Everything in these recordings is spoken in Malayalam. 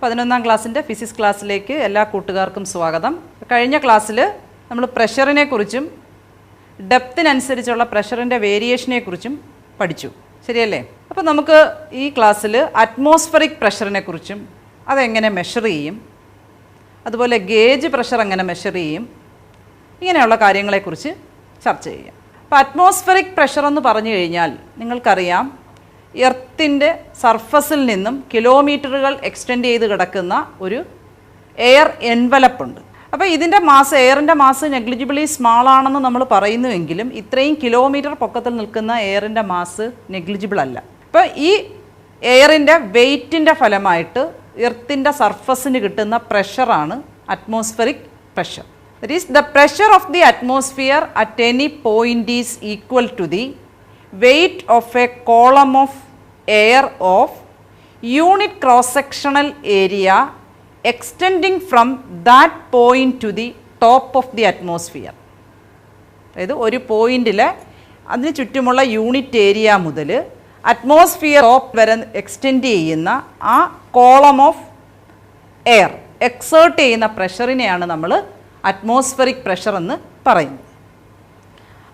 11ാം ക്ലാസ്സിൻ്റെ ഫിസിക്സ് ക്ലാസ്സിലേക്ക് എല്ലാ കൂട്ടുകാർക്കും സ്വാഗതം. കഴിഞ്ഞ ക്ലാസ്സിൽ നമ്മൾ പ്രഷറിനെ കുറിച്ചും ഡെപ്തിനനുസരിച്ചുള്ള പ്രഷറിൻ്റെ വേരിയേഷനെ കുറിച്ചും പഠിച്ചു, ശരിയല്ലേ? അപ്പോൾ നമുക്ക് ഈ ക്ലാസ്സിൽ അറ്റ്മോസ്ഫറിക് പ്രഷറിനെ കുറിച്ചും അതെങ്ങനെ മെഷർ ചെയ്യും, അതുപോലെ ഗേജ് പ്രഷർ എങ്ങനെ മെഷർ ചെയ്യും, ഇങ്ങനെയുള്ള കാര്യങ്ങളെക്കുറിച്ച് ചർച്ച ചെയ്യാം. അപ്പോൾ അറ്റ്മോസ്ഫറിക് പ്രഷർ എന്ന് പറഞ്ഞു കഴിഞ്ഞാൽ നിങ്ങൾക്കറിയാം, എർത്തിൻ്റെ സർഫസിൽ നിന്നും കിലോമീറ്ററുകൾ എക്സ്റ്റെൻഡ് ചെയ്ത് കിടക്കുന്ന ഒരു എയർ എൻവലപ്പ് ഉണ്ട്. അപ്പോൾ ഇതിൻ്റെ മാസ്, എയറിൻ്റെ മാസ് നെഗ്ലിജിബിളി സ്മാൾ ആണെന്ന് നമ്മൾ പറയുന്നുവെങ്കിലും ഇത്രയും കിലോമീറ്റർ പൊക്കത്തിൽ നിൽക്കുന്ന എയറിൻ്റെ മാസ് നെഗ്ലിജിബിൾ അല്ല. അപ്പോൾ ഈ എയറിൻ്റെ വെയ്റ്റിൻ്റെ ഫലമായിട്ട് എർത്തിൻ്റെ സർഫസിന് കിട്ടുന്ന പ്രഷറാണ് atmospheric pressure. That is the pressure of the atmosphere at any point is equal to the weight of a column of air of unit cross-sectional area extending from that point to the top of the atmosphere. അതായത് ഒരു പോയിന്റിൽ അതിന് ചുറ്റുമുള്ള യൂണിറ്റ് ഏരിയ മുതൽ അറ്റ്മോസ്ഫിയർ ടോപ്പ് വരെ എക്സ്റ്റെൻഡ് ചെയ്യുന്ന ആ കോളം ഓഫ് എയർ എക്സേർട്ട് ചെയ്യുന്ന പ്രഷറിനെയാണ് നമ്മൾ അറ്റ്മോസ്ഫറിക് പ്രഷർ എന്ന് പറയുന്നത്.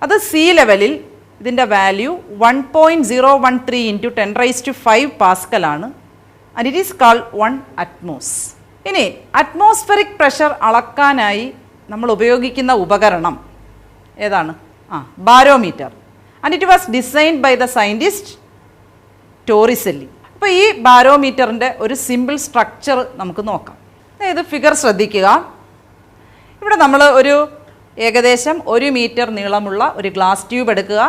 അത് സീ ലെവലിൽ ഇതിൻ്റെ വാല്യൂ 1.013 ഇൻറ്റു 10⁵ പാസ്കലാണ്. And it is called 1 atmos. ഇനി അറ്റ്മോസ്ഫറിക് പ്രഷർ അളക്കാനായി നമ്മൾ ഉപയോഗിക്കുന്ന ഉപകരണം ഏതാണ്? Barometer. And it was designed by the scientist Torricelli. അപ്പോൾ ഈ ബാരോമീറ്ററിൻ്റെ ഒരു സിമ്പിൾ സ്ട്രക്ചർ നമുക്ക് നോക്കാം. അതായത് ഫിഗർ ശ്രദ്ധിക്കുക. ഇവിടെ നമ്മൾ ഒരു ഏകദേശം 1 മീറ്റർ നീളമുള്ള ഒരു ഗ്ലാസ് ട്യൂബ് എടുക്കുക.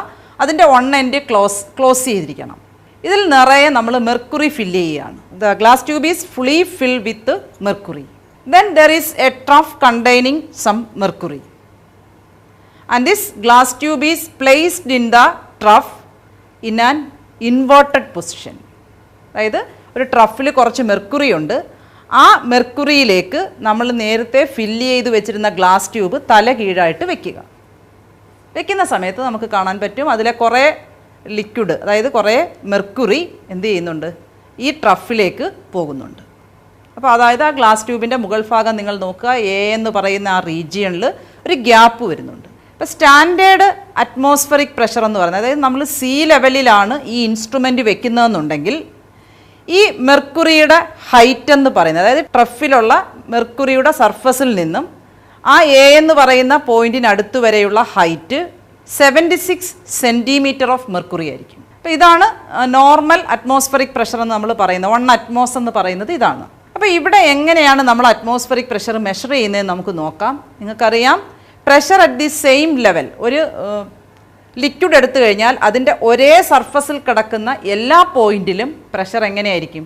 അതിൻ്റെ വൺ എൻഡ് ക്ലോസ് ചെയ്തിരിക്കണം. ഇതിൽ നിറയെ നമ്മൾ മെർക്കുറി ഫില്ല് ചെയ്യുകയാണ്. The glass tube is fully fill with mercury. Then there is a trough containing some mercury. And this glass tube is placed in the trough in an inverted position. അതായത് ഒരു ട്രഫിൽ കുറച്ച് മെർക്കുറി ഉണ്ട്. ആ മെർക്കുറിയിലേക്ക് നമ്മൾ നേരത്തെ ഫില്ല് ചെയ്ത് വെച്ചിരുന്ന ഗ്ലാസ് ട്യൂബ് തല കീഴായിട്ട് വെക്കുക. വെക്കുന്ന സമയത്ത് നമുക്ക് കാണാൻ പറ്റും അതിലെ കുറേ ലിക്വിഡ്, അതായത് കുറേ മെർക്കുറി എന്ത് ചെയ്യുന്നുണ്ട്, ഈ ട്രഫിലേക്ക് പോകുന്നുണ്ട്. അപ്പോൾ അതായത് ആ ഗ്ലാസ് ട്യൂബിൻ്റെ മുകൾ ഭാഗം നിങ്ങൾ നോക്കുക, എ എന്ന് പറയുന്ന ആ റീജിയണിൽ ഒരു ഗ്യാപ്പ് വരുന്നുണ്ട്. അപ്പോൾ സ്റ്റാൻഡേർഡ് അറ്റ്മോസ്ഫറിക് പ്രഷർ എന്ന് പറയുന്നത്, അതായത് നമ്മൾ സീ ലെവലിലാണ് ഈ ഇൻസ്ട്രുമെൻ്റ് വെക്കുന്നതെന്നുണ്ടെങ്കിൽ ഈ മെർക്കുറിയുടെ ഹൈറ്റ് എന്ന് പറയുന്നത്, അതായത് ട്രഫിലുള്ള മെർക്കുറിയുടെ സർഫസിൽ നിന്നും ആ എ എന്ന് പറയുന്ന പോയിന്റിനടുത്ത് വരെയുള്ള ഹൈറ്റ് 76 സെൻറ്റിമീറ്റർ ഓഫ് മെർക്കുറി ആയിരിക്കും. അപ്പോൾ ഇതാണ് നോർമൽ അറ്റ്മോസ്ഫറിക് പ്രഷർ എന്ന് നമ്മൾ പറയുന്നത്. 1 അറ്റ്മോസ് എന്ന് പറയുന്നത് ഇതാണ്. അപ്പോൾ ഇവിടെ എങ്ങനെയാണ് നമ്മൾ അറ്റ്മോസ്ഫറിക് പ്രഷർ മെഷർ ചെയ്യുന്നതെന്ന് നമുക്ക് നോക്കാം. നിങ്ങൾക്കറിയാം, pressure at the same level, ഒരു ലിക്വിഡ് എടുത്തു കഴിഞ്ഞാൽ അതിൻ്റെ ഒരേ സർഫസിൽ കിടക്കുന്ന എല്ലാ പോയിന്റിലും പ്രഷർ എങ്ങനെയായിരിക്കും?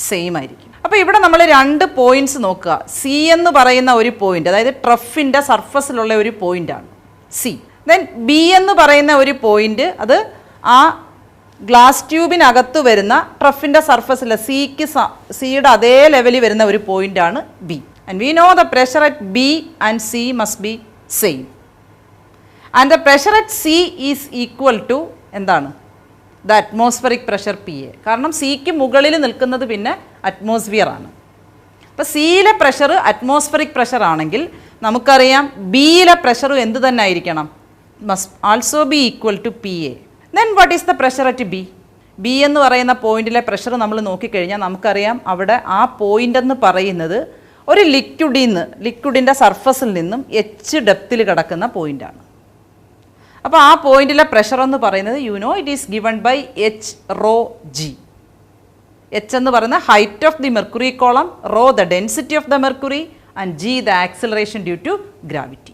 സെയിം ആയിരിക്കും. അപ്പോൾ ഇവിടെ നമ്മൾ 2 പോയിന്റ്സ് നോക്കുക. സി എന്ന് പറയുന്ന ഒരു പോയിന്റ്, അതായത് ട്രഫിൻ്റെ സർഫസിലുള്ള ഒരു പോയിന്റാണ് സി. ദെൻ ബി എന്ന് പറയുന്ന ഒരു പോയിന്റ്, അത് ആ ഗ്ലാസ് ട്യൂബിനകത്ത് വരുന്ന ട്രഫിൻ്റെ സർഫസിൽ സിയുടെ അതേ ലെവലിൽ വരുന്ന ഒരു പോയിന്റാണ് B. And we know the pressure at B and C must be same. And the pressure at C is equal to എന്താണ്? The atmospheric pressure P A. കാരണം സിക്ക് മുകളിൽ നിൽക്കുന്നത് പിന്നെ അറ്റ്മോസ്ഫിയർ ആണ്. അപ്പോൾ സിയിലെ പ്രഷർ അറ്റ്മോസ്ഫറിക് പ്രഷർ ആണെങ്കിൽ നമുക്കറിയാം ബിയിലെ പ്രഷറും എന്ത് തന്നെ ആയിരിക്കണം? Must also be equal to P A. Then what is the pressure at B? B എന്ന് പറയുന്ന പോയിന്റിലെ പ്രഷർ നമ്മൾ നോക്കിക്കഴിഞ്ഞാൽ നമുക്കറിയാം അവിടെ ആ പോയിന്റ് എന്ന് പറയുന്നത് ഒരു ലിക്വിഡിൻ്റെ സർഫസിൽ നിന്നും എച്ച് ഡെപ്തിൽ കിടക്കുന്ന പോയിന്റാണ്. അപ്പോൾ ആ പോയിന്റിലെ പ്രഷർ എന്ന് പറയുന്നത് it is given by H rho G. H എന്ന് പറയുന്ന height of the mercury column, rho the density of the mercury, and G the acceleration due to gravity.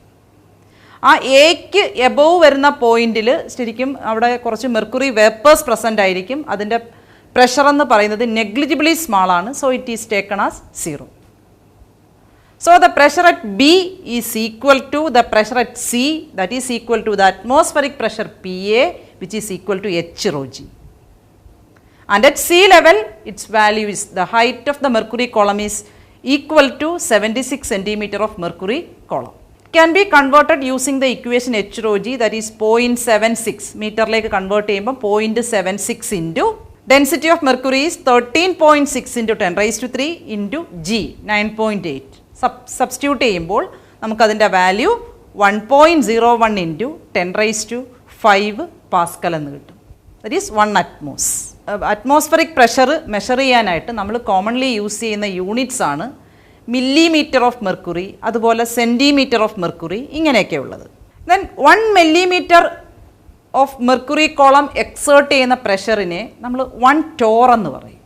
ആ എക്ക് എബോവ് വരുന്ന പോയിന്റിൽ ശരിക്കും അവിടെ കുറച്ച് മെർക്കുറി വേപ്പേഴ്സ് പ്രസൻ്റ് ആയിരിക്കും. അതിൻ്റെ പ്രഷർ എന്ന് പറയുന്നത് നെഗ്ലിജിബിളി സ്മാൾ ആണ്. So it is taken as 0. So the pressure at B is equal to the pressure at C, that is equal to the atmospheric pressure PA, which is equal to H rho G. And at sea level, its value is, the height of the mercury column is equal to 76 centimeter of mercury column. Can be converted using the equation H rho G, that is 0.76 meter like convert ചെയ്യുമ്പോൾ 0.76 into Density of mercury is 13.6 into 10 raised to 3 into G 9.8. Substitute ചെയ്യുമ്പോൾ നമുക്കതിൻ്റെ value 1.01 into 10 raised to 5 Pascal എന്ന് കിട്ടും. That is 1 atmos. Atmospheric pressure measure ചെയ്യാനായിട്ട് നമ്മൾ കോമൺലി യൂസ് ചെയ്യുന്ന യൂണിറ്റ്സ് ആണ് മില്ലിമീറ്റർ ഓഫ് മെർക്കുറി, അതുപോലെ സെൻറ്റിമീറ്റർ ഓഫ് മെർക്കുറി, ഇങ്ങനെയൊക്കെ ഉള്ളത്. Then 1 millimeter of mercury column exert ചെയ്യുന്ന പ്രഷറിനെ നമ്മൾ 1 ടോർ എന്ന് പറയും.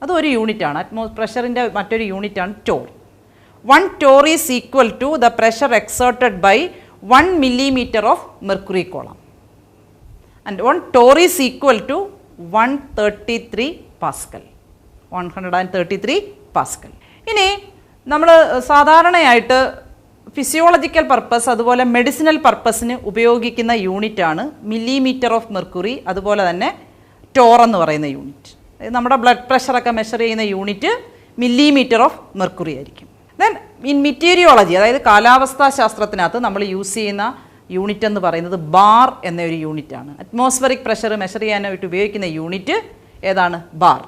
അതൊരു യൂണിറ്റാണ്. പ്രഷറിൻ്റെ മറ്റൊരു യൂണിറ്റാണ് torr. 1 torr is equal to the pressure exerted by 1 millimeter of mercury column. And 1 torr is equal to 133 pascal. 133 pascal. ഇനി നമ്മൾ സാധാരണയായിട്ട് ഫിസിയോളജിക്കൽ പർപ്പസ് അതുപോലെ മെഡിസിനൽ പർപ്പസിന് ഉപയോഗിക്കുന്ന യൂണിറ്റാണ് മില്ലിമീറ്റർ ഓഫ് മെർക്കുറി, അതുപോലെ തന്നെ ടോർ എന്ന് പറയുന്ന യൂണിറ്റ്. നമ്മുടെ ബ്ലഡ് പ്രഷറൊക്കെ മെഷർ ചെയ്യുന്ന യൂണിറ്റ് മില്ലിമീറ്റർ ഓഫ് മെർക്കുറി ആയിരിക്കും. ദെൻ ഇൻ മെറ്റീരിയോളജി, അതായത് കാലാവസ്ഥാ ശാസ്ത്രത്തിനകത്ത് നമ്മൾ യൂസ് ചെയ്യുന്ന യൂണിറ്റ് എന്ന് പറയുന്നത് ബാർ എന്ന ഒരു യൂണിറ്റാണ്. അറ്റ്മോസ്ഫറിക് പ്രഷർ മെഷർ ചെയ്യാനായിട്ട് ഉപയോഗിക്കുന്ന യൂണിറ്റ് ഏതാണ്? Bar.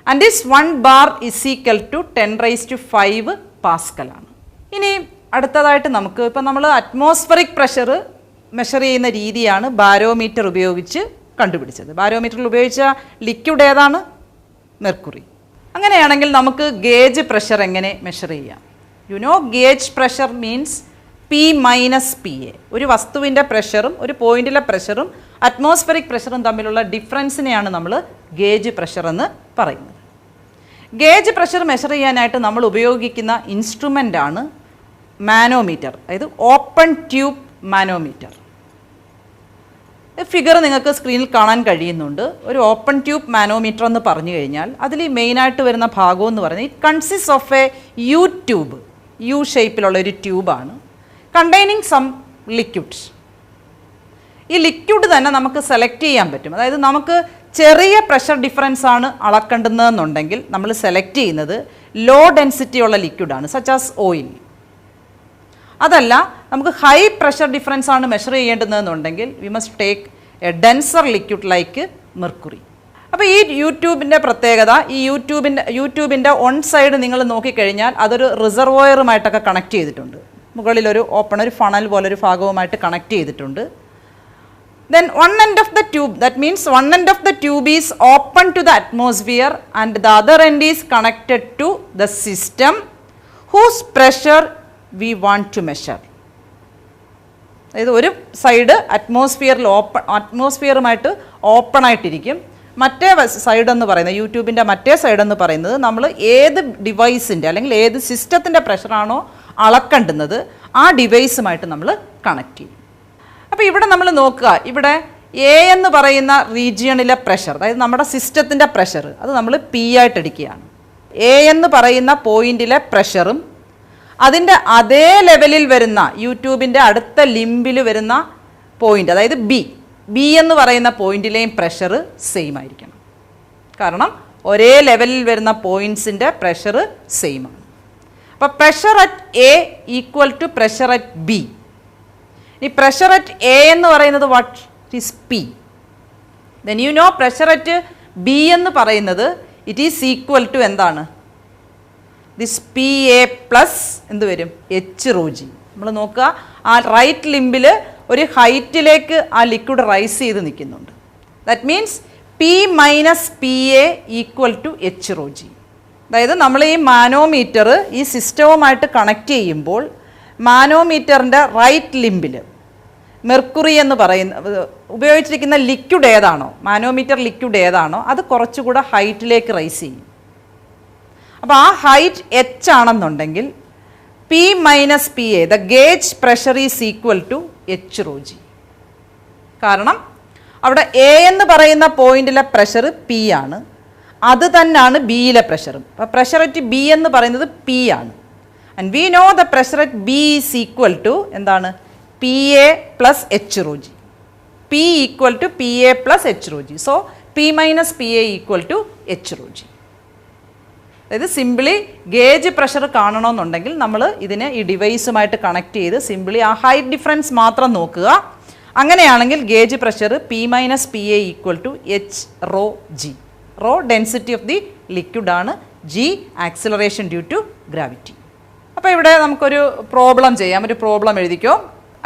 And this 1 bar is equal to 10 raised to 5 പാസ്കലാണ്. ഇനി അടുത്തതായിട്ട് നമുക്ക് ഇപ്പം നമ്മൾ അറ്റ്മോസ്ഫറിക് പ്രഷർ മെഷർ ചെയ്യുന്ന രീതിയാണ് ബാരോമീറ്റർ ഉപയോഗിച്ച് കണ്ടുപിടിച്ചത്. ബാരോമീറ്ററിൽ ഉപയോഗിച്ച ലിക്വിഡ് ഏതാണ്? മെർക്കുറി. അങ്ങനെയാണെങ്കിൽ നമുക്ക് ഗേജ് പ്രഷർ എങ്ങനെ മെഷർ ചെയ്യാം? You know gauge pressure means P minus PA. ഒരു വസ്തുവിൻ്റെ പ്രഷറും ഒരു പോയിന്റിലെ പ്രഷറും അറ്റ്മോസ്ഫറിക് പ്രഷറും തമ്മിലുള്ള ഡിഫറൻസിനെയാണ് നമ്മൾ ഗേജ് പ്രഷർ എന്ന് പറയുന്നത്. ഗേജ് പ്രഷർ മെഷർ ചെയ്യാനായിട്ട് നമ്മൾ ഉപയോഗിക്കുന്ന ഇൻസ്ട്രുമെൻ്റ് ആണ് മാനോമീറ്റർ, അതായത് ഓപ്പൺ ട്യൂബ് മാനോമീറ്റർ. ഫിഗർ നിങ്ങൾക്ക് സ്ക്രീനിൽ കാണാൻ കഴിയുന്നുണ്ട്. ഒരു ഓപ്പൺ ട്യൂബ് മാനോമീറ്റർ എന്ന് പറഞ്ഞു കഴിഞ്ഞാൽ അതിൽ മെയിനായിട്ട് വരുന്ന ഭാഗം എന്ന് പറയുന്നത് it consist of a U tube, U ഷേപ്പിലുള്ള ഒരു ട്യൂബാണ്, കണ്ടെയ്നിങ് സം ലിക്വിഡ്സ്. ഈ ലിക്വിഡ് തന്നെ നമുക്ക് സെലക്ട് ചെയ്യാൻ പറ്റും. അതായത് നമുക്ക് ചെറിയ പ്രഷർ ഡിഫറൻസ് ആണ് അളക്കേണ്ടുന്നതെന്നുണ്ടെങ്കിൽ നമ്മൾ സെലക്ട് ചെയ്യുന്നത് ലോ ഡെൻസിറ്റി ഉള്ള ലിക്വിഡാണ്, സച്ച് ആസ് ഓയിൽ. അതല്ല നമുക്ക് ഹൈ പ്രഷർ ഡിഫറൻസ് ആണ് മെഷർ ചെയ്യേണ്ടതെന്നുണ്ടെങ്കിൽ we must take a denser liquid like mercury. അപ്പോൾ ഈ യൂട്യൂബിൻ്റെ പ്രത്യേകത, ഈ യൂട്യൂബിൻ്റെ ഓൺ സൈഡ് നിങ്ങൾ നോക്കിക്കഴിഞ്ഞാൽ അതൊരു റിസർവോയറുമായിട്ടൊക്കെ കണക്ട് ചെയ്തിട്ടുണ്ട്. മുകളിലൊരു ഒരു ഫണൽ പോലൊരു ഭാഗവുമായിട്ട് കണക്ട് ചെയ്തിട്ടുണ്ട്. Then one end of the tube, that means one end of the tube is open to the atmosphere and the other end is connected to the system whose pressure we want to measure. അതായത് ഒരു സൈഡ് അറ്റ്മോസ്ഫിയറുമായിട്ട് ഓപ്പൺ ആയിട്ടിരിക്കും. മറ്റേ സൈഡ് എന്ന് പറയുന്നത്, യൂട്യൂബിൻ്റെ മറ്റേ സൈഡ് എന്ന് പറയുന്നത്, നമ്മൾ ഏത് ഡിവൈസിൻ്റെ അല്ലെങ്കിൽ ഏത് സിസ്റ്റത്തിൻ്റെ പ്രഷറാണോ അളക്കേണ്ടുന്നത് ആ ഡിവൈസുമായിട്ട് നമ്മൾ കണക്ട് ചെയ്യും. അപ്പോൾ ഇവിടെ നമ്മൾ നോക്കുക, ഇവിടെ എ എന്ന് പറയുന്ന റീജിയണിലെ പ്രഷർ, അതായത് നമ്മുടെ സിസ്റ്റത്തിൻ്റെ പ്രഷർ, അത് നമ്മൾ പി ആയിട്ട് എടുക്കുകയാണ്. എ എന്ന് പറയുന്ന പോയിന്റിലെ പ്രഷറും അതിൻ്റെ അതേ ലെവലിൽ വരുന്ന യൂട്യൂബിൻ്റെ അടുത്ത ലിംബിൽ വരുന്ന പോയിന്റ്, അതായത് ബി എന്ന് പറയുന്ന പോയിന്റിലെയും പ്രഷർ സെയിം ആയിരിക്കണം. കാരണം ഒരേ ലെവലിൽ വരുന്ന പോയിന്റ്സിൻ്റെ പ്രഷർ സെയിം ആണ്. അപ്പോൾ pressure at A equal to pressure at B. ഈ പ്രഷർ അറ്റ് എ എന്ന് പറയുന്നത് what is P. Then you know pressure at B എന്ന് പറയുന്നത് ഇറ്റ് ഈസ് ഈക്വൽ ടു എന്താണ്? ദിസ് പി എ പ്ലസ് എന്ത് വരും? H rho G. നമ്മൾ നോക്കുക, ആ റൈറ്റ് ലിംബിൽ ഒരു ഹൈറ്റിലേക്ക് ആ ലിക്വിഡ് റൈസ് ചെയ്ത് നിൽക്കുന്നുണ്ട്. That means P minus P A equal to H rho G. അതായത് നമ്മൾ ഈ മാനോമീറ്റർ ഈ സിസ്റ്റവുമായിട്ട് കണക്ട് ചെയ്യുമ്പോൾ മാനോമീറ്ററിൻ്റെ റൈറ്റ് ലിംബിൽ മെർക്കുറി എന്ന് പറയുന്ന ഉപയോഗിച്ചിരിക്കുന്ന ലിക്വിഡ് ഏതാണോ, മാനോമീറ്റർ ലിക്വിഡ് ഏതാണോ, അത് കുറച്ചുകൂടെ ഹൈറ്റിലേക്ക് റൈസ് ചെയ്യും. അപ്പോൾ ആ ഹൈറ്റ് എച്ച് ആണെന്നുണ്ടെങ്കിൽ P minus P A, the gauge pressure is equal to H rho G. കാരണം അവിടെ എ എന്ന് പറയുന്ന പോയിന്റിലെ പ്രഷർ പി ആണ്, അത് തന്നെയാണ് ബിയിലെ പ്രഷറും. അപ്പോൾ പ്രഷർ അറ്റ് ബി എന്ന് പറയുന്നത് പി ആണ്. And we know the pressure at B is equal to എന്താണ്? P A plus H rho G. P equal to P A plus H rho G. So P minus P A equal to H rho G. അതായത് സിംപിളി ഗേജ് പ്രഷർ കാണണമെന്നുണ്ടെങ്കിൽ നമ്മൾ ഇതിനെ ഈ ഡിവൈസുമായിട്ട് കണക്ട് ചെയ്ത് സിംപിളി ആ ഹൈറ്റ് ഡിഫറൻസ് മാത്രം നോക്കുക. അങ്ങനെയാണെങ്കിൽ gauge pressure P minus P A equal to H rho G. Raw density of the liquid ആണ്, G acceleration due to gravity. അപ്പോൾ ഇവിടെ നമുക്കൊരു പ്രോബ്ലം ചെയ്യാം. ഒരു പ്രോബ്ലം എഴുതിക്കോ.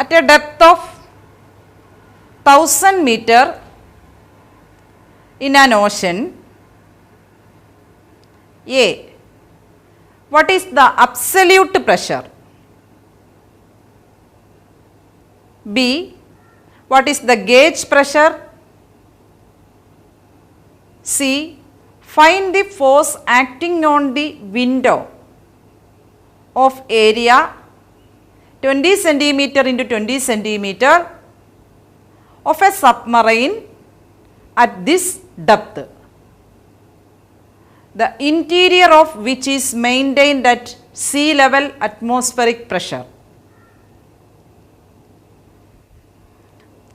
At a depth of 1000 meter in an ocean A, what is the absolute pressure? B, what is the gauge pressure? C, find the force acting on the window of area 20 centimeter into 20 centimeter of a submarine at this depth, the interior of which is maintained at sea level atmospheric pressure.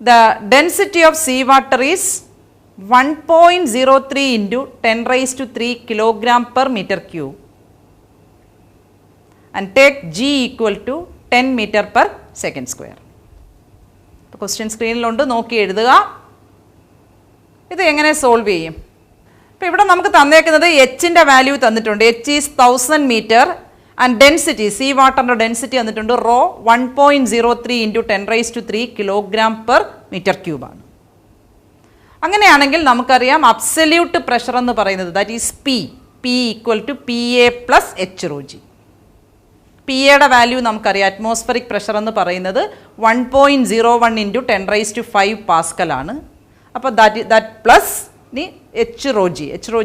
The density of seawater is 1.03 into 10 raised to 3 kilogram per meter cube, and take G equal to 10 meter per second square. Question സ്ക്രീനിലുണ്ട്, നോക്കി എഴുതുക. ഇത് എങ്ങനെ സോൾവ് ചെയ്യും? ഇപ്പോൾ ഇവിടെ നമുക്ക് തന്നേക്കുന്നത് എച്ചിൻ്റെ വാല്യൂ തന്നിട്ടുണ്ട്. H is 1000 meter and density, sea വാട്ടറിൻ്റെ ഡെൻസിറ്റി തന്നിട്ടുണ്ട് rho 1.03 into 10 raised to 3 kilogram per meter cube ആണ്. അങ്ങനെയാണെങ്കിൽ നമുക്കറിയാം അബ്സല്യൂട്ട് പ്രഷർ എന്ന് പറയുന്നത് that is P equal to P A plus H rho G. P എയുടെ വാല്യൂ നമുക്കറിയാം, അറ്റ്മോസ്ഫറിക് പ്രഷർ എന്ന് പറയുന്നത് 1.01 ഇൻറ്റു 10 raised to 5 Pascal ആണ്. അപ്പോൾ ദാറ്റ് പ്ലസ് ഇനി എച്ച് റോ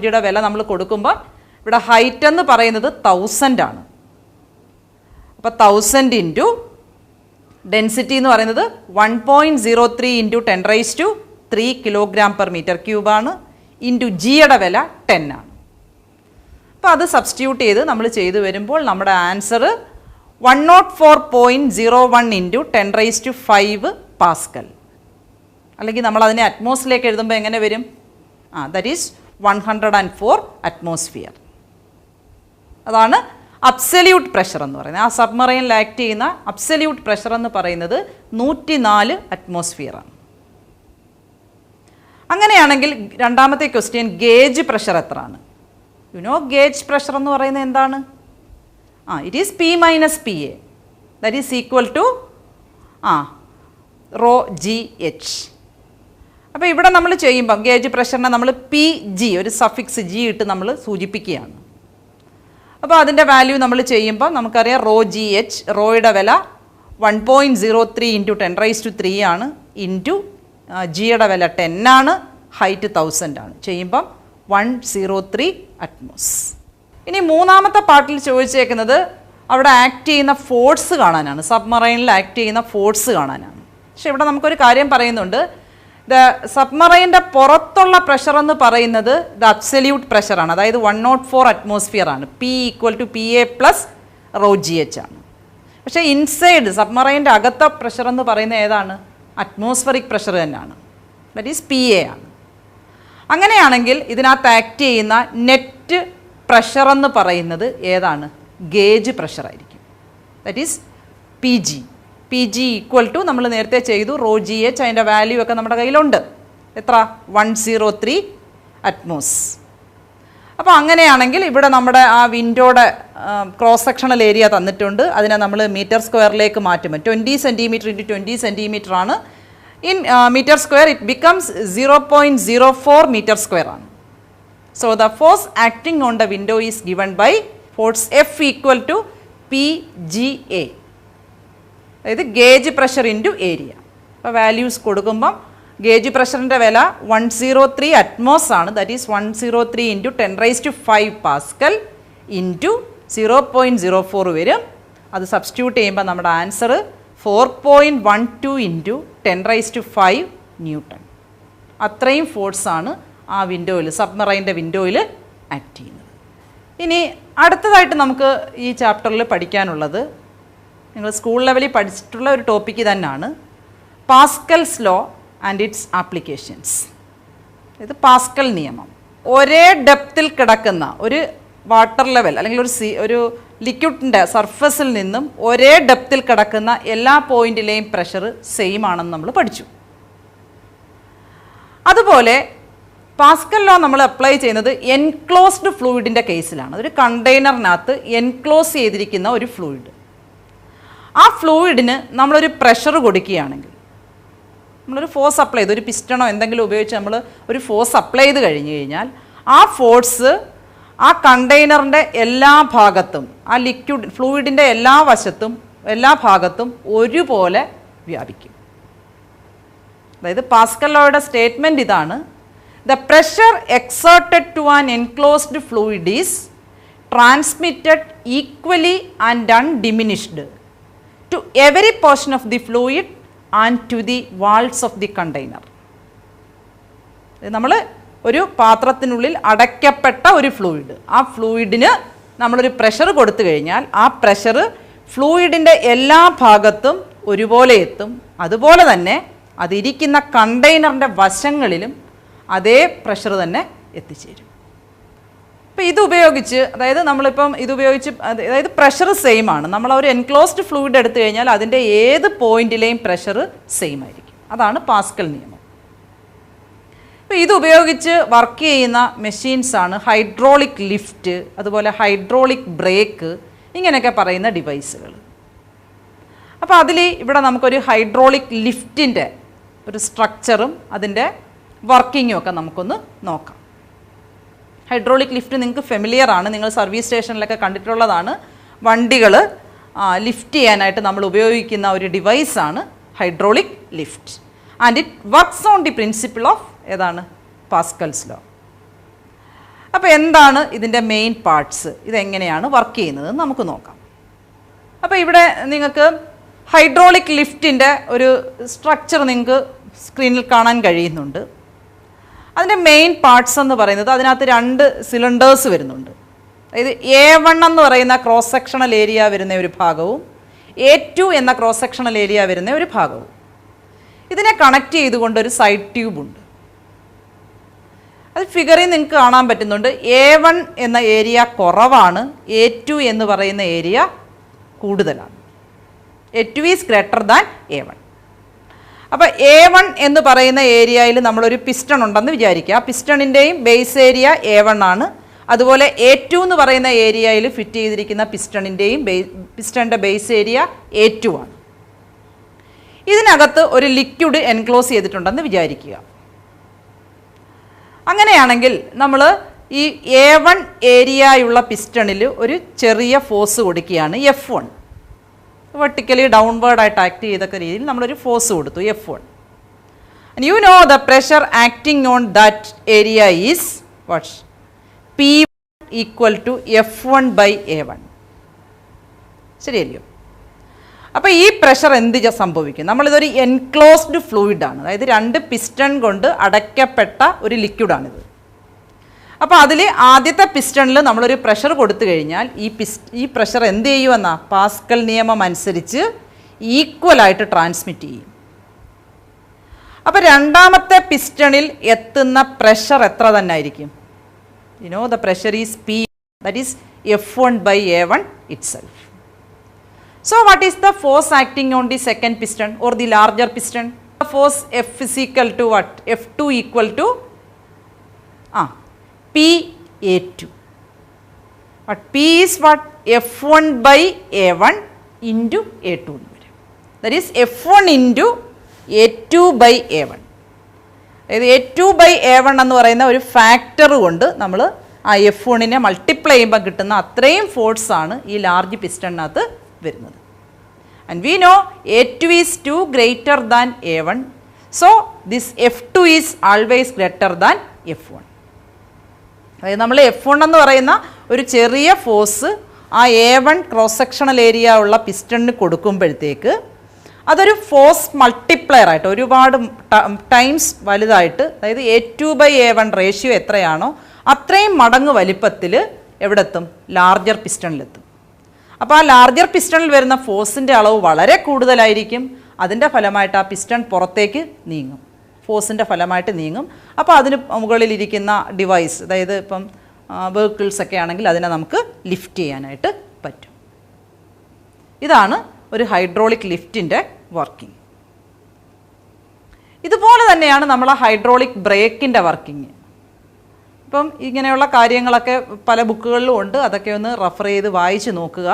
ജിയുടെ വില നമ്മൾ കൊടുക്കുമ്പോൾ ഇവിടെ ഹൈറ്റ് എന്ന് പറയുന്നത് 1000 ആണ്. അപ്പോൾ 1000 ഇൻറ്റു ഡെൻസിറ്റി എന്ന് പറയുന്നത് 1.03 into 10 raised to 3 kilogram per meter cube ആണ്, ഇൻറ്റു ജിയുടെ വില 10 ആണ്. അപ്പോൾ അത് സബ്സ്റ്റിറ്റ്യൂട്ട് ചെയ്ത് നമ്മൾ ചെയ്തു വരുമ്പോൾ നമ്മുടെ answer 104.01 into 10 raised to 5 Pascal. അല്ലെങ്കിൽ നമ്മൾ അതിനെ അറ്റ്മോസ്ഫിയറിലേക്ക് എഴുതുമ്പോൾ എങ്ങനെ വരും? That is 104 atmosphere. അതാണ് അബ്സല്യൂട്ട് പ്രഷർ എന്ന് പറയുന്നത്. ആ സബ്മറൈനിൽ ആക്ട് ചെയ്യുന്ന അബ്സല്യൂട്ട് പ്രഷർ എന്ന് പറയുന്നത് 104 atmosphere ആണ്. അങ്ങനെയാണെങ്കിൽ രണ്ടാമത്തെ ക്വസ്റ്റ്യൻ ഗേജ് പ്രഷർ എത്രയാണ്? ഗേജ് പ്രഷർ എന്ന് പറയുന്നത് എന്താണ്? It is P minus P A, that is equal to rho G H. അപ്പോൾ ഇവിടെ നമ്മൾ ചെയ്യുമ്പം ഗേജ് പ്രഷറിനെ നമ്മൾ പി ജി, ഒരു സഫിക്സ് ജി ഇട്ട് നമ്മൾ സൂചിപ്പിക്കുകയാണ്. അപ്പോൾ അതിൻ്റെ വാല്യൂ നമ്മൾ ചെയ്യുമ്പോൾ നമുക്കറിയാം റോ ജി എച്ച്, റോയുടെ വില 1.03 ഇൻറ്റു 10 raised to 3 ആണ്, ഇൻറ്റു ജിയുടെ വില 10 ആണ്, ഹൈറ്റ് 1000 ആണ്. ചെയ്യുമ്പം 103 atmos. ഇനി മൂന്നാമത്തെ പാർട്ടിൽ ചോദിച്ചേക്കുന്നത് അവിടെ ആക്ട് ചെയ്യുന്ന ഫോഴ്സ് കാണാനാണ്, സബ്മറൈനിൽ ആക്ട് ചെയ്യുന്ന ഫോഴ്സ് കാണാനാണ്. പക്ഷെ ഇവിടെ നമുക്കൊരു കാര്യം പറയുന്നുണ്ട്, സബ്മറൈൻ്റെ പുറത്തുള്ള പ്രഷർ എന്ന് പറയുന്നത് ദ അബ്സല്യൂട്ട് പ്രഷറാണ്, അതായത് 104 atmosphere ആണ്. P equal to P A plus rho G H ആണ്. പക്ഷേ ഇൻസൈഡ് സബ്മറൈൻ്റെ അകത്തെ പ്രഷർ എന്ന് പറയുന്നത് ഏതാണ്? അറ്റ്മോസ്ഫറിക് പ്രഷർ തന്നെയാണ്, ദാറ്റ് ഈസ് പി എ ആണ്. അങ്ങനെയാണെങ്കിൽ ഇതിനകത്ത് ആക്ട് ചെയ്യുന്ന നെറ്റ് പ്രഷർ എന്ന് പറയുന്നത് ഏതാണ്? ഗേജ് പ്രഷറായിരിക്കും, that is P G. P G equal to നമ്മൾ നേരത്തെ ചെയ്തു റോ ജി എച്ച്, അതിൻ്റെ വാല്യൂ ഒക്കെ നമ്മുടെ കയ്യിലുണ്ട്. എത്ര? 103 atmos. അപ്പോൾ അങ്ങനെയാണെങ്കിൽ ഇവിടെ നമ്മുടെ ആ വിൻഡോയുടെ ക്രോസ് സെക്ഷണൽ ഏരിയ തന്നിട്ടുണ്ട്, അതിനെ നമ്മൾ മീറ്റർ സ്ക്വയറിലേക്ക് മാറ്റുമ്പോൾ 20 centimeter ഇൻറ്റു 20 centimeter ആണ്. In metre square it becomes 0.04 meter square ആണ്. So the force acting on the window is given by force F equal to P G A, അതായത് ഗേജ് പ്രഷർ ഇൻറ്റു ഏരിയ. അപ്പോൾ വാല്യൂസ് കൊടുക്കുമ്പം ഗേജ് പ്രഷറിൻ്റെ വില 103 atmos ആണ്, that is 103 into 10 raised to 5 Pascal into 0.04 വരും. അത് സബ്സ്റ്റിറ്റ്യൂട്ട് ചെയ്യുമ്പോൾ നമ്മുടെ answer 4.12 into 10 raised to 5 Newton. അത്രയും ഫോഴ്സാണ് ആ വിൻഡോയിൽ, സബ്മറൈൻ്റെ വിൻഡോയിൽ ആക്ട് ചെയ്യുന്നത്. ഇനി അടുത്തതായിട്ട് നമുക്ക് ഈ ചാപ്റ്ററിൽ പഠിക്കാനുള്ളത്, നിങ്ങൾ സ്കൂൾ ലെവലിൽ പഠിച്ചിട്ടുള്ള ഒരു ടോപ്പിക്ക് തന്നെയാണ്, Pascal's law and its applications. ഇത് പാസ്കൽ നിയമം. ഒരേ ഡെപ്തിൽ കിടക്കുന്ന ഒരു വാട്ടർ ലെവൽ അല്ലെങ്കിൽ ഒരു ലിക്വിഡിൻ്റെ സർഫസിൽ നിന്നും ഒരേ ഡെപ്തിൽ കിടക്കുന്ന എല്ലാ പോയിന്റിലെയും പ്രഷർ സെയിം ആണെന്ന് നമ്മൾ പഠിച്ചു. അതുപോലെ പാസ്കൽ ലോ നമ്മൾ അപ്ലൈ ചെയ്യുന്നത് എൻക്ലോസ്ഡ് ഫ്ലൂയിഡിൻ്റെ കേസിലാണ്. അതൊരു കണ്ടെയ്നറിനകത്ത് എൻക്ലോസ് ചെയ്തിരിക്കുന്ന ഒരു ഫ്ലൂയിഡ്. ആ ഫ്ലൂയിഡിന് നമ്മളൊരു പ്രഷർ കൊടുക്കുകയാണെങ്കിൽ, നമ്മളൊരു ഫോഴ്സ് അപ്ലൈ ചെയ്ത്, ഒരു പിസ്റ്റണോ എന്തെങ്കിലും ഉപയോഗിച്ച് നമ്മൾ ഒരു ഫോഴ്സ് അപ്ലൈ ചെയ്ത് കഴിഞ്ഞ് കഴിഞ്ഞാൽ ആ ഫോഴ്സ് ആ കണ്ടെയ്നറിൻ്റെ എല്ലാ ഭാഗത്തും, ആ ലിക്വിഡ് ഫ്ലൂയിഡിൻ്റെ എല്ലാ ഭാഗത്തും ഒരുപോലെ വ്യാപിക്കും. അതായത് പാസ്കൽ ലോയുടെ സ്റ്റേറ്റ്മെൻറ്റ് ഇതാണ്: the pressure exerted to an enclosed fluid is transmitted equally and undiminished to every portion of the fluid and to the walls of the container. നമ്മൾ ഒരു പാത്രത്തിനുള്ളിൽ അടയ്ക്കപ്പെട്ട ഒരു ഫ്ലൂയിഡ്, ആ ഫ്ലൂയിഡിന് നമ്മളൊരു പ്രഷർ കൊടുത്തു കഴിഞ്ഞാൽ ആ പ്രഷർ ഫ്ലൂയിഡിൻ്റെ എല്ലാ ഭാഗത്തും ഒരുപോലെ എത്തും. അതുപോലെ തന്നെ അതിരിക്കുന്ന കണ്ടെയ്നറിൻ്റെ വശങ്ങളിലും അതേ പ്രഷർ തന്നെ എത്തിച്ചേരും. അപ്പോൾ ഇതുപയോഗിച്ച്, അതായത് നമ്മളിപ്പം ഇതുപയോഗിച്ച്, അതായത് പ്രഷർ സെയിം ആണ്. നമ്മൾ ഒരു എൻക്ലോസ്ഡ് ഫ്ലൂയിഡ് എടുത്തു കഴിഞ്ഞാൽ അതിൻ്റെ ഏത് പോയിന്റിലെയും പ്രഷർ സെയിം ആയിരിക്കും. അതാണ് പാസ്കൽ നിയമം. അപ്പോൾ ഇതുപയോഗിച്ച് വർക്ക് ചെയ്യുന്ന മെഷീൻസാണ് ഹൈഡ്രോളിക് ലിഫ്റ്റ്, അതുപോലെ ഹൈഡ്രോളിക് ബ്രേക്ക്, ഇങ്ങനെയൊക്കെ പറയുന്ന ഡിവൈസുകൾ. അപ്പോൾ അതിൽ ഇവിടെ നമുക്കൊരു ഹൈഡ്രോളിക് ലിഫ്റ്റിൻ്റെ ഒരു സ്ട്രക്ചറും അതിൻ്റെ വർക്കിങ്ങും ഒക്കെ നമുക്കൊന്ന് നോക്കാം. ഹൈഡ്രോളിക് ലിഫ്റ്റ് നിങ്ങൾക്ക് ഫെമിലിയർ ആണ്, നിങ്ങൾ സർവീസ് സ്റ്റേഷനിലൊക്കെ കണ്ടിട്ടുള്ളതാണ്. വണ്ടികൾ ലിഫ്റ്റ് ചെയ്യാനായിട്ട് നമ്മൾ ഉപയോഗിക്കുന്ന ഒരു ഡിവൈസാണ് hydraulic lift. And it works on the principle of ഏതാണ്? Pascal's law. അപ്പോൾ എന്താണ് ഇതിൻ്റെ മെയിൻ പാർട്സ്, ഇതെങ്ങനെയാണ് വർക്ക് ചെയ്യുന്നത് നമുക്ക് നോക്കാം. അപ്പോൾ ഇവിടെ നിങ്ങൾക്ക് ഹൈഡ്രോളിക് ലിഫ്റ്റിൻ്റെ ഒരു സ്ട്രക്ചർ നിങ്ങൾക്ക് സ്ക്രീനിൽ കാണാൻ കഴിയുന്നുണ്ട്. അതിൻ്റെ മെയിൻ പാർട്സ് എന്ന് പറയുന്നത്, അതിനകത്ത് 2 സിലിണ്ടേഴ്സ് വരുന്നുണ്ട്. അതായത് A1 എന്ന് പറയുന്ന ക്രോസ് സെക്ഷണൽ ഏരിയ വരുന്ന ഒരു ഭാഗവും A2 എന്ന ക്രോസ് സെക്ഷണൽ ഏരിയ വരുന്ന ഒരു ഭാഗവും. ഇതിനെ കണക്ട് ചെയ്തുകൊണ്ടൊരു സൈഡ് ട്യൂബ് ഉണ്ട്. അത് ഫിഗറിൽ നിങ്ങൾക്ക് കാണാൻ പറ്റുന്നുണ്ട്. A1 എന്ന ഏരിയ കുറവാണ്, A2 എന്ന് പറയുന്ന ഏരിയ കൂടുതലാണ്. A2 is greater than A1. അപ്പോൾ A1 എന്ന് പറയുന്ന ഏരിയയിൽ നമ്മളൊരു പിസ്റ്റൺ ഉണ്ടെന്ന് വിചാരിക്കുക. ആ പിസ്റ്റണിൻ്റെയും ബേസ് ഏരിയ A1 ആണ്. അതുപോലെ A2 എന്ന് പറയുന്ന ഏരിയയിൽ ഫിറ്റ് ചെയ്തിരിക്കുന്ന പിസ്റ്റണിൻ്റെ ബേസ് ഏരിയ A2 ആണ്. ഇതിനകത്ത് ഒരു ലിക്വിഡ് എൻക്ലോസ് ചെയ്തിട്ടുണ്ടെന്ന് വിചാരിക്കുക. അങ്ങനെയാണെങ്കിൽ നമ്മൾ ഈ A1 ഏരിയയുള്ള പിസ്റ്റണിൽ ഒരു ചെറിയ ഫോഴ്സ് കൊടുക്കുകയാണ്, F1. വെർട്ടിക്കലി ഡൗൺവേർഡായിട്ട് ആക്ട് ചെയ്തൊക്കെ രീതിയിൽ നമ്മളൊരു ഫോഴ്സ് കൊടുത്തു, F1. And you know the pressure acting on that area is what? P1 equal to F1/A1. ശരിയല്ലയോ? അപ്പോൾ ഈ പ്രഷർ എന്ത് സംഭവിക്കും? നമ്മളിതൊരു എൻക്ലോസ്ഡ് ഫ്ലൂയിഡാണ്, അതായത് 2 പിസ്റ്റൺ കൊണ്ട് അടയ്ക്കപ്പെട്ട ഒരു ലിക്വിഡാണിത്. അപ്പോൾ അതിൽ ആദ്യത്തെ പിസ്റ്റണിൽ നമ്മളൊരു പ്രഷർ കൊടുത്തു കഴിഞ്ഞാൽ ഈ പ്രഷർ എന്ത് ചെയ്യുമെന്നാ? പാസ്കൽ നിയമം അനുസരിച്ച് ഈക്വലായിട്ട് ട്രാൻസ്മിറ്റ് ചെയ്യും. അപ്പോൾ രണ്ടാമത്തെ പിസ്റ്റണിൽ എത്തുന്ന പ്രഷർ എത്ര തന്നെ ആയിരിക്കും? U know the pressure is P, that is F1/A1 itself. So what is the force acting on the second piston or the larger piston? The force F is equal to what? F2 equal to PA2. But P is what? F1/A1 into A2. That is F1 into A2/A1. അതായത് A2/A1 എന്ന് പറയുന്ന ഒരു ഫാക്ടർ കൊണ്ട് നമ്മൾ ആ F1നെ മൾട്ടിപ്ലൈ ചെയ്യുമ്പോൾ കിട്ടുന്ന അത്രയും ഫോഴ്സാണ് ഈ ലാർജ് പിസ്റ്റണിനകത്ത് വരുന്നത്. And we know A2 is 2 greater than A1. So this F2 is always greater than F1. അതായത് നമ്മൾ F1 എന്ന് പറയുന്ന ഒരു ചെറിയ ഫോഴ്സ് ആ A1 ക്രോസ് സെക്ഷണൽ ഏരിയ ഉള്ള പിസ്റ്റണിന് കൊടുക്കുമ്പോഴത്തേക്ക് അതൊരു ഫോഴ്സ് മൾട്ടിപ്ലയർ ആയിട്ട് ഒരുപാട് ടൈംസ് വലുതായിട്ട്, അതായത് A2/A1 റേഷ്യോ എത്രയാണോ അത്രയും മടങ്ങ് വലിപ്പത്തിൽ എവിടെത്തും? ലാർജർ പിസ്റ്റണിലെത്തും. അപ്പോൾ ആ ലാർജർ പിസ്റ്റണിൽ വരുന്ന ഫോഴ്സിൻ്റെ അളവ് വളരെ കൂടുതലായിരിക്കും. അതിൻ്റെ ഫലമായിട്ട് ആ പിസ്റ്റൺ പുറത്തേക്ക് നീങ്ങും, ഫോഴ്സിൻ്റെ ഫലമായിട്ട് നീങ്ങും. അപ്പോൾ അതിന് മുകളിലിരിക്കുന്ന ഡിവൈസ്, അതായത് ഇപ്പം വെഹിക്കിൾസ് ഒക്കെ ആണെങ്കിൽ അതിനെ നമുക്ക് ലിഫ്റ്റ് ചെയ്യാനായിട്ട് പറ്റും. ഇതാണ് ഒരു ഹൈഡ്രോളിക് ലിഫ്റ്റിൻ്റെ വർക്കിംഗ്. ഇതുപോലെ തന്നെയാണ് നമ്മൾ ആ ഹൈഡ്രോളിക് ബ്രേക്കിൻ്റെ വർക്കിംഗ്. അപ്പം ഇങ്ങനെയുള്ള കാര്യങ്ങളൊക്കെ പല ബുക്കുകളിലും ഉണ്ട്, അതൊക്കെ ഒന്ന് റെഫർ ചെയ്ത് വായിച്ച് നോക്കുക.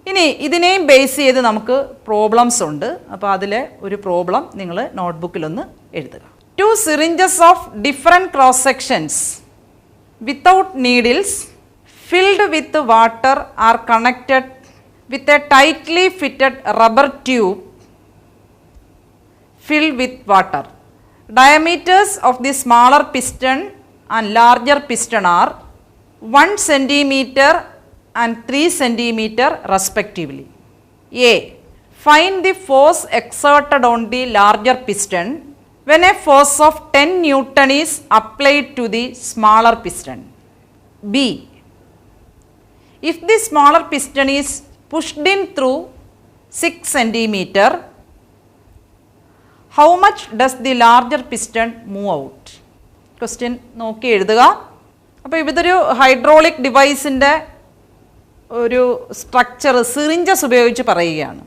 ഇനി ഇതിനെയും ബേസ് ചെയ്ത് നമുക്ക് പ്രോബ്ലംസ് ഉണ്ട്. അപ്പോൾ അതിലെ ഒരു പ്രോബ്ലം നിങ്ങൾ നോട്ട്ബുക്കിലൊന്ന് എഴുതുക. 2 syringes of different cross sections without needles filled with water are connected with a tightly fitted rubber tube filled with water. Diameters of the smaller piston and larger piston are 1 centimeter and 3 centimeter respectively. A. Find the force exerted on the larger piston when a force of 10 Newton is applied to the smaller piston. B. If the smaller piston is pushed in through 6 centimeter, how much does the larger piston move out? Question നോക്കി എഴുതുക. അപ്പോൾ ഇതൊരു ഹൈഡ്രോളിക് ഡിവൈസിൻ്റെ ഒരു സ്ട്രക്ചർ സിറിഞ്ചസ് ഉപയോഗിച്ച് പറയുകയാണ്.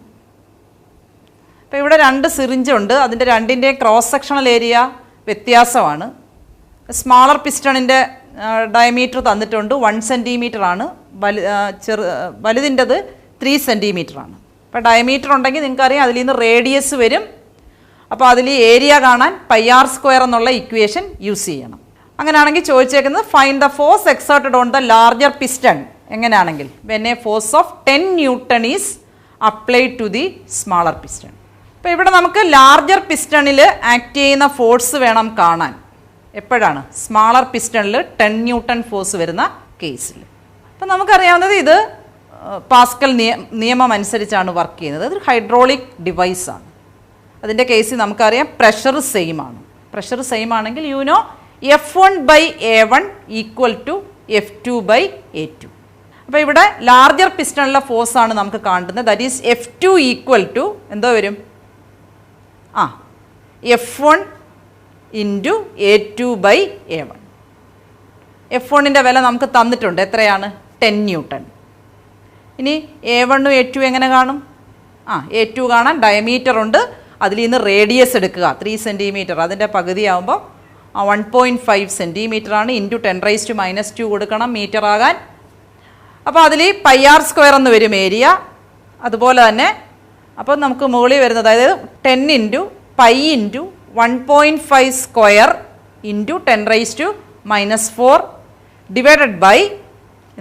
അപ്പോൾ ഇവിടെ 2 സിറിഞ്ച് ഉണ്ട്, അതിൻ്റെ രണ്ടിൻ്റെയും ക്രോസ് സെക്ഷണൽ ഏരിയ വ്യത്യാസമാണ്. സ്മാളർ പിസ്റ്റണിൻ്റെ ഡയമീറ്റർ തന്നിട്ടുണ്ട് 1 സെൻറ്റിമീറ്റർ ആണ്, വലുതിൻ്റെത് 3 സെൻറ്റിമീറ്റർ ആണ്. അപ്പോൾ ഡയമീറ്റർ ഉണ്ടെങ്കിൽ നിങ്ങൾക്കറിയാം അതിൽ നിന്ന് റേഡിയസ് വരും. അപ്പോൾ അതിൽ ഏരിയ കാണാൻ πr² എന്നുള്ള ഇക്വേഷൻ യൂസ് ചെയ്യണം. അങ്ങനെയാണെങ്കിൽ ചോദിച്ചേക്കുന്നത് find the force exerted on the larger piston. എങ്ങനെയാണെങ്കിൽ when a force of 10 Newton ഈസ് applied to the smaller piston. അപ്പോൾ ഇവിടെ നമുക്ക് ലാർജർ പിസ്റ്റണിൽ ആക്ട് ചെയ്യുന്ന ഫോഴ്സ് വേണം കാണാൻ. എപ്പോഴാണ്? സ്മാളർ പിസ്റ്റണിൽ 10 Newton ഫോഴ്സ് വരുന്ന കേസിൽ. അപ്പോൾ നമുക്കറിയാവുന്നത് ഇത് പാസ്കൽ നിയമം അനുസരിച്ചാണ് വർക്ക് ചെയ്യുന്നത്. അതൊരു ഹൈഡ്രോളിക് ഡിവൈസാണ്. അതിൻ്റെ കേസിൽ നമുക്കറിയാം പ്രഷർ സെയിം ആണ്. പ്രഷർ സെയിം ആണെങ്കിൽ you know F1/A1 equal to F2/A2. അപ്പോൾ ഇവിടെ ലാർജർ പിസ്റ്റണിലെ ഫോഴ്സാണ് നമുക്ക് കാണുന്നത്. That is F2 equal to എന്തോ വരും? F1 into A2/A1. F1ൻ്റെ വില നമുക്ക് തന്നിട്ടുണ്ട്. എത്രയാണ്? 10 Newton. ഇനി A1ഉം A2 എങ്ങനെ കാണും? A2 കാണാൻ ഡയമീറ്റർ ഉണ്ട്, അതിൽ നിന്ന് റേഡിയസ് എടുക്കുക 3 സെൻറ്റിമീറ്റർ. അതിൻ്റെ പകുതിയാകുമ്പോൾ 1.5 സെൻറ്റിമീറ്റർ ആണ്. ഇൻറ്റു 10⁻² കൊടുക്കണം മീറ്റർ ആകാൻ. അപ്പോൾ അതിൽ πr² എന്ന് വരും ഏരിയ. അതുപോലെ തന്നെ അപ്പോൾ നമുക്ക് മുകളിൽ വരുന്നത് അതായത് 10 into pi into 1.5² into 10⁻⁻4 divided by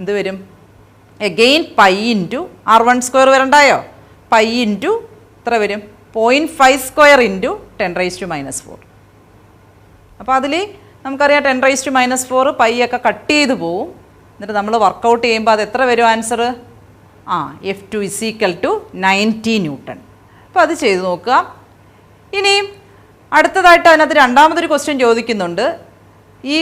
എന്ത് വരും? എഗെയിൻ പൈ ഇൻറ്റു r1² വരണ്ടായോ? പൈ ഇൻറ്റു എത്ര വരും? 0.5² ഇൻറ്റു 10⁻⁻4. അപ്പോൾ അതിൽ നമുക്കറിയാം 10⁻⁻4 പൈ ഒക്കെ കട്ട് ചെയ്ത് പോവും. എന്നിട്ട് നമ്മൾ വർക്കൗട്ട് ചെയ്യുമ്പോൾ അത് എത്ര വരും ആൻസർ? F2 = 90 Newton. അപ്പോൾ അത് ചെയ്ത് നോക്കുക. ഇനി അടുത്തതായിട്ട് അതിനകത്ത് രണ്ടാമതൊരു ക്വസ്റ്റ്യൻ ചോദിക്കുന്നുണ്ട്. ഈ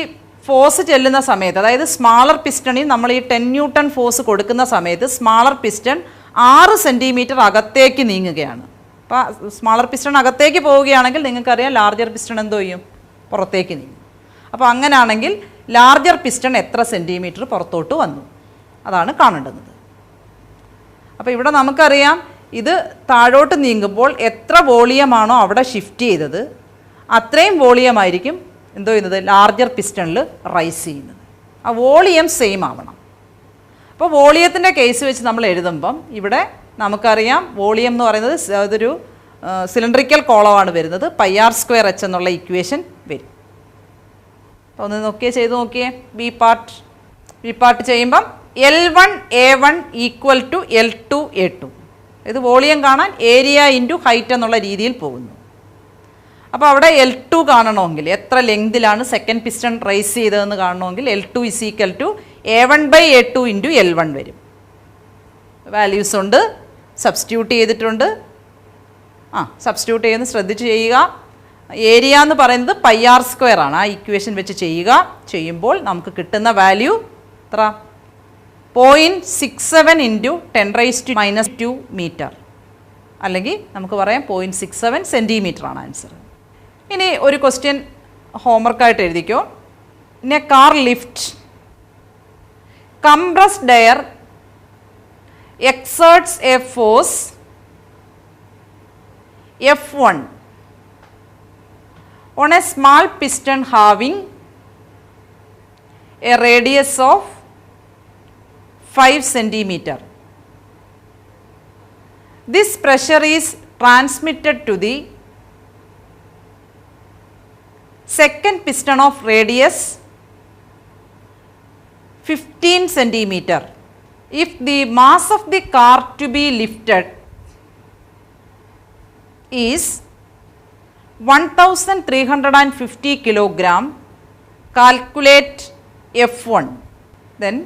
ഫോഴ്സ് ചെല്ലുന്ന സമയത്ത്, അതായത് സ്മാളർ പിസ്റ്റണിൽ നമ്മൾ ഈ 10 Newton ഫോഴ്സ് കൊടുക്കുന്ന സമയത്ത് സ്മാളർ പിസ്റ്റൺ 6 സെൻറ്റിമീറ്റർ അകത്തേക്ക് നീങ്ങുകയാണ്. അപ്പോൾ സ്മാളർ പിസ്റ്റൺ അകത്തേക്ക് പോവുകയാണെങ്കിൽ നിങ്ങൾക്കറിയാം ലാർജർ പിസ്റ്റൺ എന്തോ ചെയ്യും? പുറത്തേക്ക് നീങ്ങും. അപ്പോൾ അങ്ങനെയാണെങ്കിൽ ലാർജർ പിസ്റ്റൺ എത്ര സെൻറ്റിമീറ്റർ പുറത്തോട്ട് വന്നു? അതാണ് കാണേണ്ടത്. അപ്പോൾ ഇവിടെ നമുക്കറിയാം ഇത് താഴോട്ട് നീങ്ങുമ്പോൾ എത്ര വോളിയമാണോ അവിടെ ഷിഫ്റ്റ് ചെയ്തത് അത്രയും വോളിയമായിരിക്കും എന്തോ ചെയ്യുന്നത്? ലാർജർ പിസ്റ്റണിൽ റൈസ് ചെയ്യുന്നത്. ആ വോളിയം സെയിം ആവണം. അപ്പോൾ വോളിയത്തിൻ്റെ കേസ് വെച്ച് നമ്മൾ എഴുതുമ്പം ഇവിടെ നമുക്കറിയാം വോളിയം എന്ന് പറയുന്നത് അതൊരു സിലിണ്ടറിക്കൽ കോളമാണ് വരുന്നത്. πr² എന്നുള്ള ഇക്വേഷൻ വരും. അപ്പോൾ ഒന്ന് ചെയ്ത് നോക്കിയേ. ബി പാർട്ട് ചെയ്യുമ്പം L1/A1 ഈക്വൽ ടു L2/A2. ഇത് വോളിയം കാണാൻ ഏരിയ ഇൻറ്റു ഹൈറ്റ് എന്നുള്ള രീതിയിൽ പോകുന്നു. അപ്പോൾ അവിടെ L2 കാണണമെങ്കിൽ എത്ര ലെങ്തിലാണ് സെക്കൻഡ് പിസ്റ്റൺ റൈസ് ചെയ്തതെന്ന് കാണണമെങ്കിൽ L2 = A1/A2 ഇൻറ്റു L1 വരും. വാല്യൂസ് ഉണ്ട്, സബ്സ്റ്റിറ്റ്യൂട്ട് ചെയ്തിട്ടുണ്ട്. സബ്സ്റ്റിറ്റ്യൂട്ട് ചെയ്യുന്നത് ശ്രദ്ധിച്ച് ചെയ്യുക. ഏരിയ എന്ന് പറയുന്നത് πr² ആണ്. ആ ഇക്വേഷൻ വെച്ച് ചെയ്യുമ്പോൾ നമുക്ക് കിട്ടുന്ന വാല്യൂ എത്ര? 0.67 ഇൻറ്റു 10⁻⁻2 മീറ്റർ, അല്ലെങ്കിൽ നമുക്ക് പറയാം 0.67 സെൻറ്റിമീറ്റർ ആണ് ആൻസർ. ഇനി ഒരു ക്വസ്റ്റ്യൻ ഹോംവർക്കായിട്ട് എഴുതിക്കോ. In a car lift compressed air exerts a force F1 on a small piston having a radius of 5 centimeter. This pressure is transmitted to the second piston of radius 15 centimeter. If the mass of the car to be lifted is 1350 kilogram, calculate F1. Then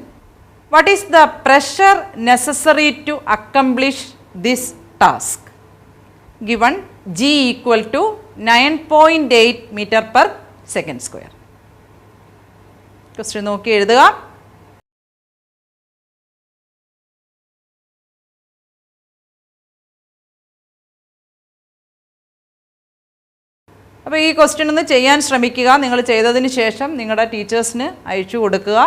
what is the pressure necessary to accomplish this task? Given G equal to 9.8 meter per second square. Question നോക്കി എഴുതുക. അപ്പോൾ ഈ ക്വസ്റ്റ്യൻ ഒന്ന് ചെയ്യാൻ ശ്രമിക്കുക. നിങ്ങൾ ചെയ്തതിന് ശേഷം നിങ്ങളുടെ ടീച്ചേഴ്സിന് അയച്ചു കൊടുക്കുക.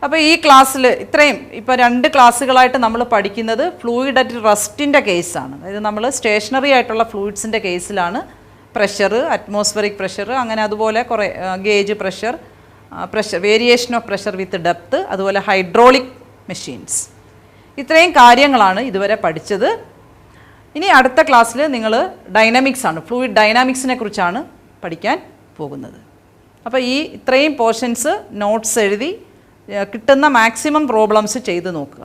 അപ്പോൾ ഈ ക്ലാസ്സിൽ ഇത്രയും ഇപ്പോൾ 2 ക്ലാസ്സുകളായിട്ട് നമ്മൾ പഠിക്കുന്നത് ഫ്ലൂയിഡ് അറ്റ് റെസ്റ്റിൻ്റെ കേസാണ്. അതായത് നമ്മൾ സ്റ്റേഷനറി ആയിട്ടുള്ള ഫ്ലൂയിഡ്സിൻ്റെ കേസിലാണ് പ്രഷർ, അറ്റ്മോസ്ഫിയറിക് പ്രഷർ, അങ്ങനെ അതുപോലെ കുറേ gauge pressure, variation of pressure with depth, അതുപോലെ ഹൈഡ്രോളിക് മെഷീൻസ്, ഇത്രയും കാര്യങ്ങളാണ് ഇതുവരെ പഠിച്ചത്. ഇനി അടുത്ത ക്ലാസ്സിൽ നിങ്ങൾ ഡൈനാമിക്സ് ആണ്, ഫ്ലൂയിഡ് ഡൈനാമിക്സിനെ കുറിച്ചാണ് പഠിക്കാൻ പോകുന്നത്. അപ്പോൾ ഈ ഇത്രയും പോർഷൻസ് നോട്ട്സ് എഴുതി കിട്ടുന്ന മാക്സിമം പ്രോബ്ലംസ് ചെയ്ത് നോക്കുക.